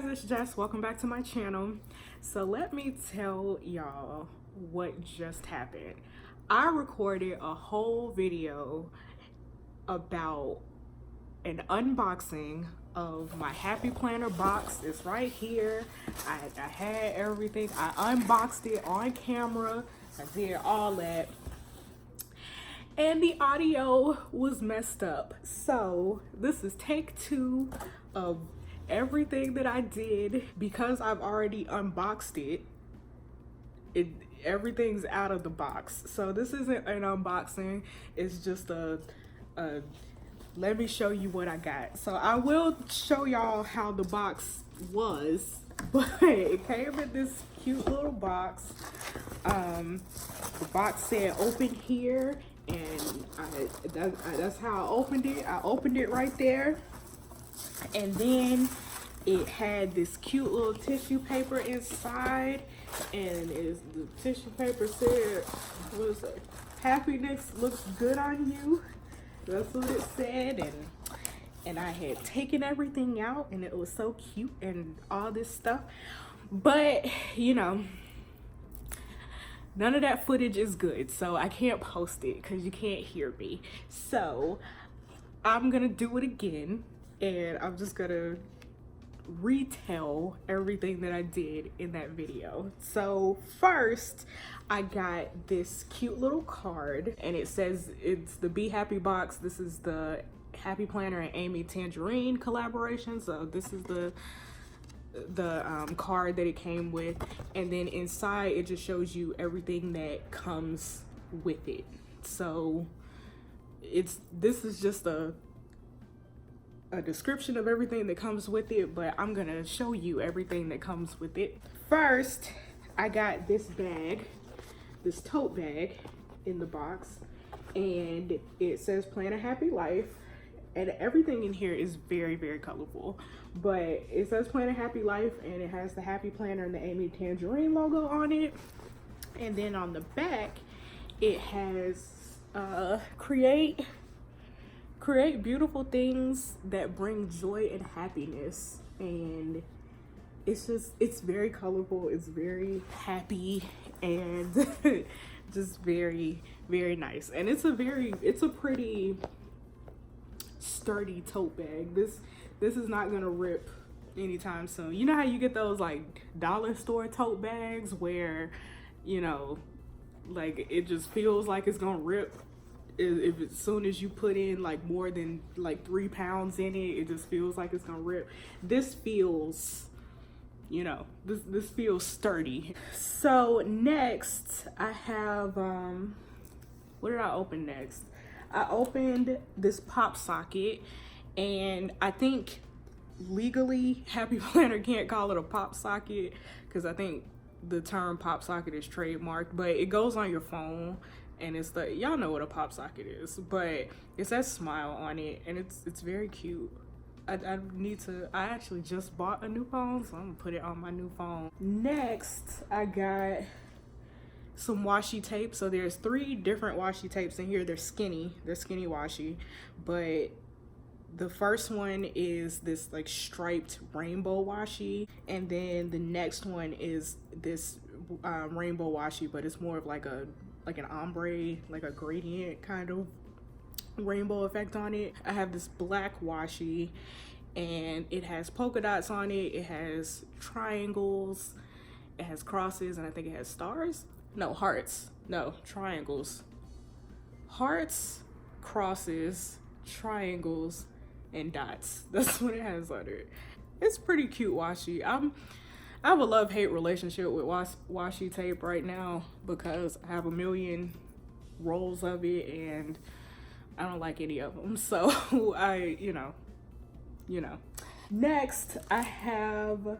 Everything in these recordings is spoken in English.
guys, it's Jess. Welcome back to my channel. So let me tell y'all what just happened. I recorded a whole video about an unboxing of my Happy Planner box. It's right here. I had everything. I unboxed it on camera. I did all that. And the audio was messed up. So this is take 2 of everything that I did. Because I've already unboxed it, everything's out of the box. So this isn't an unboxing, it's just a let me show you what I got. So I will show y'all how the box was, but it came in this cute little box. The box said open here, and that's how I opened it. I opened it right there, and then it had this cute little tissue paper inside, and the tissue paper said, what is it? Happiness looks good on you. That's what it said. And I had taken everything out, and it was so cute and all this stuff. But you know, none of that footage is good, so I can't post it because you can't hear me. So I'm gonna do it again, and I'm just gonna retell everything that I did in that video. So first, I got this cute little card, and it says it's the Be Happy box. This is the Happy Planner and Amy Tangerine collaboration. So this is the card that it came with, and then inside it just shows you everything that comes with it. So this is just a description of everything that comes with it, but I'm gonna show you everything that comes with it. First, I got this bag, this tote bag in the box, and it says Plan a Happy Life, and everything in here is very, very colorful, but it says Plan a Happy Life, and it has the Happy Planner and the Amy Tangerine logo on it. And then on the back, it has create beautiful things that bring joy and happiness. And it's very colorful, it's very happy, and just very, very nice. And it's a pretty sturdy tote bag. This is not gonna rip anytime soon. You know how you get those like dollar store tote bags where, you know, like it just feels like it's gonna rip if as soon as you put in like more than like 3 pounds in it, it just feels like it's gonna rip. This feels, you know, this feels sturdy. So next I have what did I open next? I opened this pop socket, and I think legally Happy Planner can't call it a pop socket because I think the term pop socket is trademarked, but it goes on your phone, and it's the, y'all know what a pop socket is, but it says smile on it, and it's very cute. I actually just bought a new phone, so I'm gonna put it on my new phone. Next, I got some washi tape. So there's 3 different washi tapes in here. They're skinny washi, but the first one is this like striped rainbow washi, and then the next one is this rainbow washi, but it's more of like an ombre, like a gradient kind of rainbow effect on it. I have this black washi, and it has polka dots on it, it has triangles, it has crosses, and I think it has stars. No, hearts. No, triangles. Hearts, crosses, triangles, and dots. That's what it has on it. It's pretty cute washi. I have a love-hate relationship with washi tape right now because I have a million rolls of it and I don't like any of them. So you know. Next, I have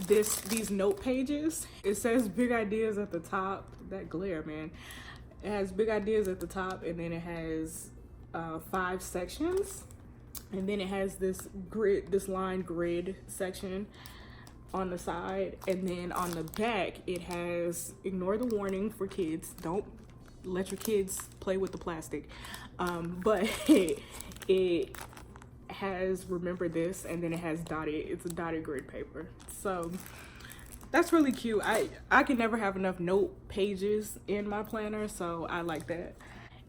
these note pages. It says big ideas at the top. That glare, man. It has big ideas at the top, and then it has 5 sections, and then it has this line grid section on the side, and then on the back it has ignore the warning for kids, don't let your kids play with the plastic, but it has remember this, and then it has it's a dotted grid paper. So that's really cute. I can never have enough note pages in my planner, so I like that.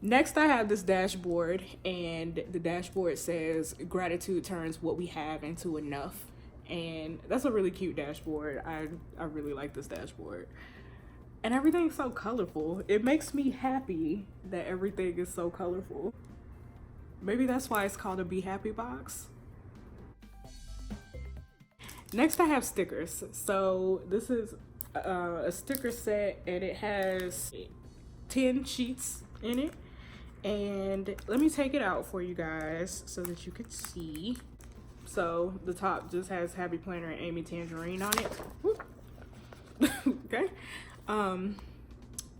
Next, I have this dashboard, and the dashboard says gratitude turns what we have into enough. And that's a really cute dashboard. I really like this dashboard. And everything's so colorful. It makes me happy that everything is so colorful. Maybe that's why it's called a Be Happy box. Next, I have stickers. So this is a sticker set, and it has 10 sheets in it. And let me take it out for you guys so that you can see. So the top just has Happy Planner and Amy Tangerine on it. Okay.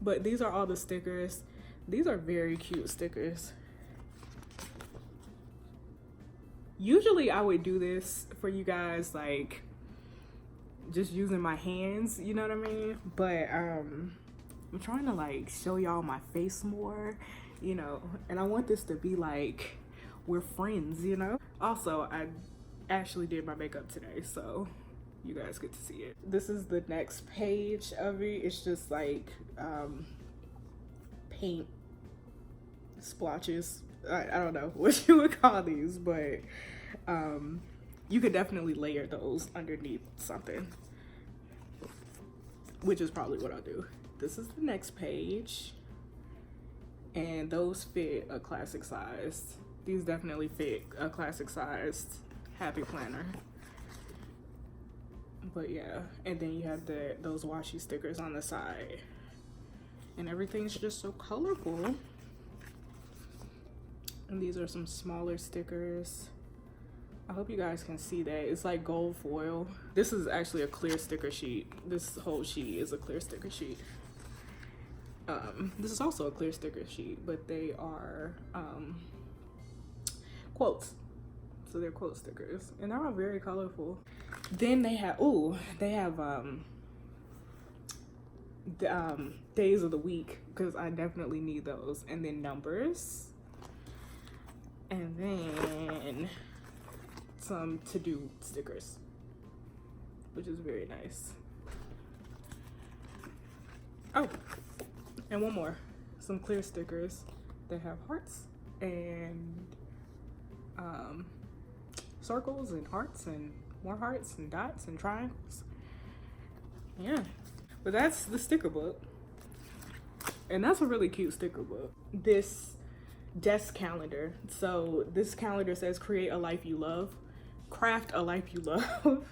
But these are all the stickers. These are very cute stickers. Usually I would do this for you guys, like just using my hands, you know what I mean? But I'm trying to like show y'all my face more, you know, and I want this to be like we're friends, you know? Also, I actually did my makeup today, so you guys get to see it. This is the next page of it. It's just like paint splotches. I don't know what you would call these, but you could definitely layer those underneath something, which is probably what I'll do. This is the next page, and those fit a classic size. These definitely fit a classic sized Happy Planner. But yeah, and then you have those washi stickers on the side, and everything's just so colorful. And these are some smaller stickers. I hope you guys can see that. It's like gold foil. This is actually a clear sticker sheet. This whole sheet is a clear sticker sheet. This is also a clear sticker sheet, but they are quotes. So they're quote stickers, and they're all very colorful. Then they have days of the week, because I definitely need those, and then numbers, and then some to-do stickers, which is very nice. Oh, and one more, some clear stickers that have hearts and circles and hearts and more hearts and dots and triangles. Yeah, but that's the sticker book, and that's a really cute sticker book. This desk calendar. So this calendar says create a life you love, craft a life you love.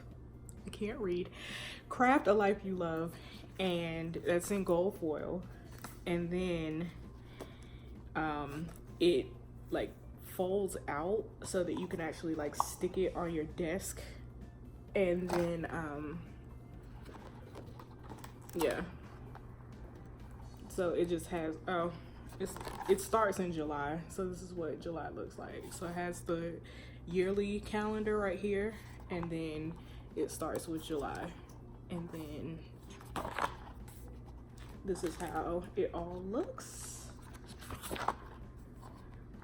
I can't read. Craft a life you love, and that's in gold foil. And then it like folds out so that you can actually like stick it on your desk. And then yeah, so it just has, oh, it starts in July, so this is what July looks like. So it has the yearly calendar right here, and then it starts with July, and then this is how it all looks.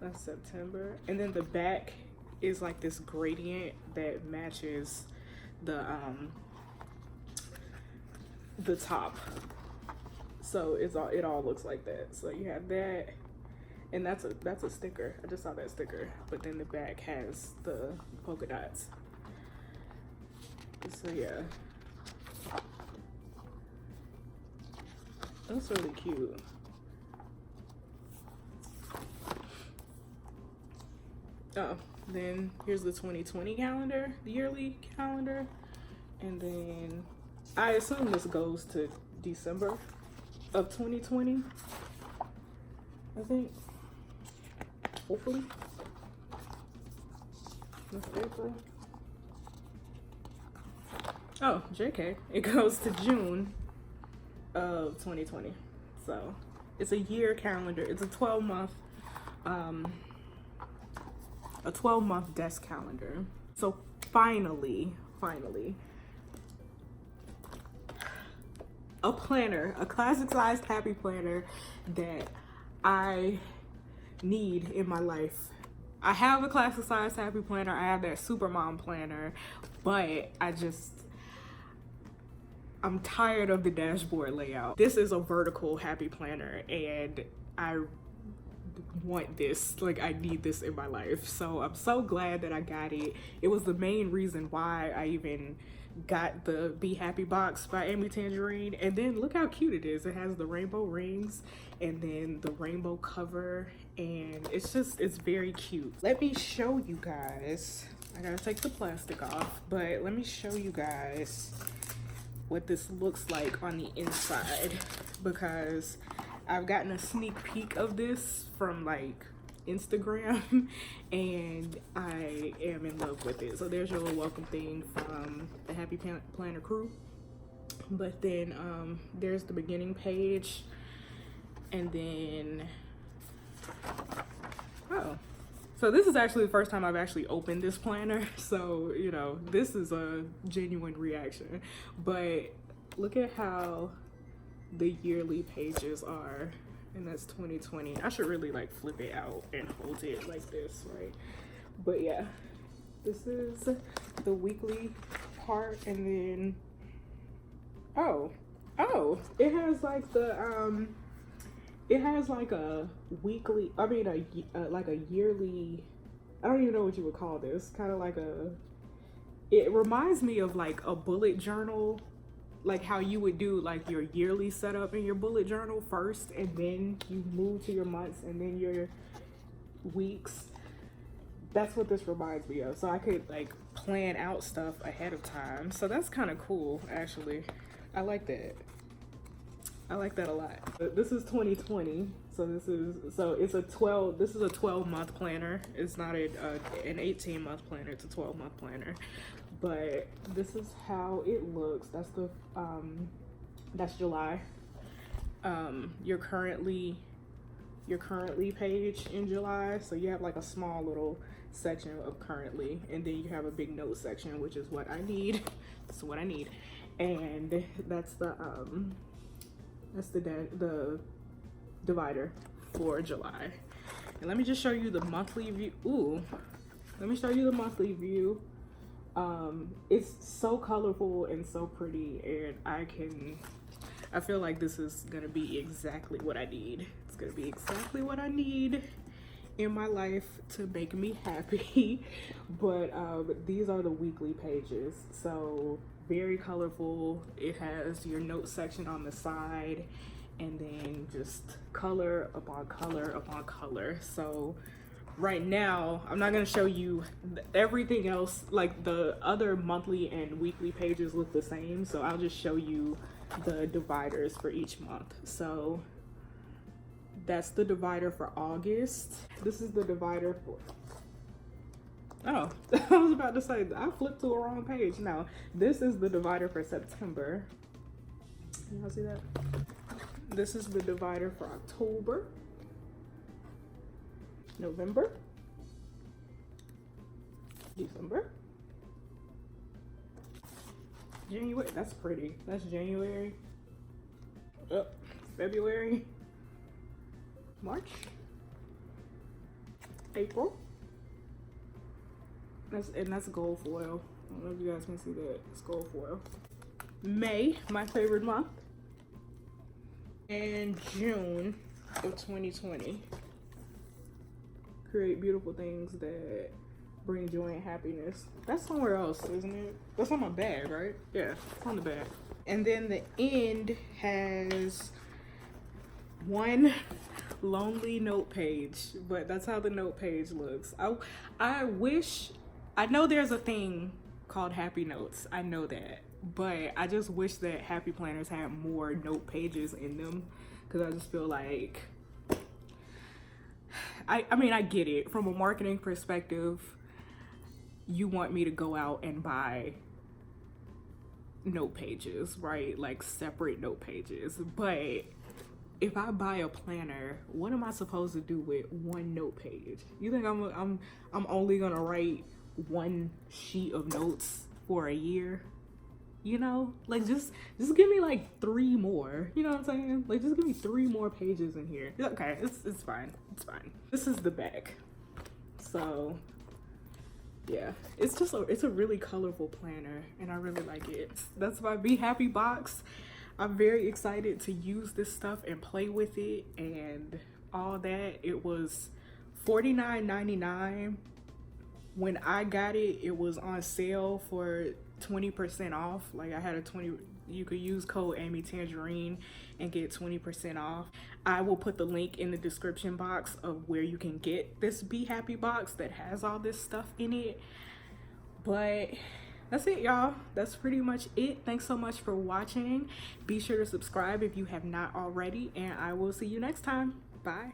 That's September, and then the back is like this gradient that matches the top. So it all looks like that. So you have that, and that's a sticker. I just saw that sticker, but then the back has the polka dots. So yeah, that's really cute. Oh, then here's the 2020 calendar, the yearly calendar, and then I assume this goes to December of 2020, I think, hopefully. That's April. Oh, JK, it goes to June of 2020. So it's a year calendar. It's a 12-month desk calendar. So finally, a planner, a classic sized Happy Planner that I need in my life. I have a classic size happy planner. I have that super mom planner, but I'm tired of the dashboard layout. This is a vertical happy planner and I want this. Like, I need this in my life. So I'm so glad that I got it. It was the main reason why I even got the Be Happy box by Amy Tangerine. And then look how cute it is. It has the rainbow rings and then the rainbow cover, and it's very cute. Let me show you guys. I gotta take the plastic off, but let me show you guys what this looks like on the inside, because I've gotten a sneak peek of this from like Instagram and I am in love with it. So there's your little welcome thing from the Happy Planner crew. But then there's the beginning page, and then so this is actually the first time I've actually opened this planner, so you know, this is a genuine reaction. But look at how the yearly pages are, and that's 2020. I should really like flip it out and hold it like this, right? But yeah, this is the weekly part, and then it has like the it has like a weekly, I mean like a yearly, I don't even know what you would call this, kind of like it reminds me of like a bullet journal, like how you would do like your yearly setup in your bullet journal first, and then you move to your months and then your weeks. That's what this reminds me of. So I could like plan out stuff ahead of time. So that's kind of cool, actually. I like that. I like that a lot. But this is 2020. So this is a 12-month planner. It's not an 18-month planner. It's a 12-month planner. But this is how it looks. That's July. Your currently page in July. So you have like a small little section of currently, and then you have a big note section, which is what I need. That's what I need. And that's the divider for July. And let me just show you the monthly view. Let me show you the monthly view. It's so colorful and so pretty, and I feel like this is gonna be exactly what I need. It's gonna be exactly what I need in my life to make me happy. But these are the weekly pages, so very colorful. It has your note section on the side, and then just color upon color upon color. So right now, I'm not gonna show you everything else. Like the other monthly and weekly pages look the same, so I'll just show you the dividers for each month. So that's the divider for August. This is the divider for, oh, I was about to say, I flipped to the wrong page. No, this is the divider for September. Y'all see that? This is the divider for October, November, December, January. That's pretty. That's January. February, March, April. That's gold foil. I don't know if you guys can see that. It's gold foil. May, my favorite month, and June of 2020. Create beautiful things that bring joy and happiness. That's somewhere else, isn't it? That's on my bag, right? Yeah, it's on the bag. And then the end has one lonely note page, but that's how the note page looks. I know there's a thing called Happy Notes. I know that. But I just wish that Happy Planners had more note pages in them, because I just feel like, I mean, I get it. From a marketing perspective, you want me to go out and buy note pages, right? Like separate note pages. But if I buy a planner, what am I supposed to do with one note page? You think I'm only gonna write one sheet of notes for a year? You know, like just give me like 3 more. You know what I'm saying? Like just give me 3 more pages in here. Okay, it's fine. It's fine. This is the back. So yeah, it's a really colorful planner and I really like it. That's my Be Happy box. I'm very excited to use this stuff and play with it and all that. It was $49.99. When I got it, it was on sale for 20% off. Like I had you could use code Amy Tangerine and get 20% off. I will put the link in the description box of where you can get this Be Happy box that has all this stuff in it. But that's it, y'all. That's pretty much it. Thanks so much for watching. Be sure to subscribe if you have not already, and I will see you next time. Bye.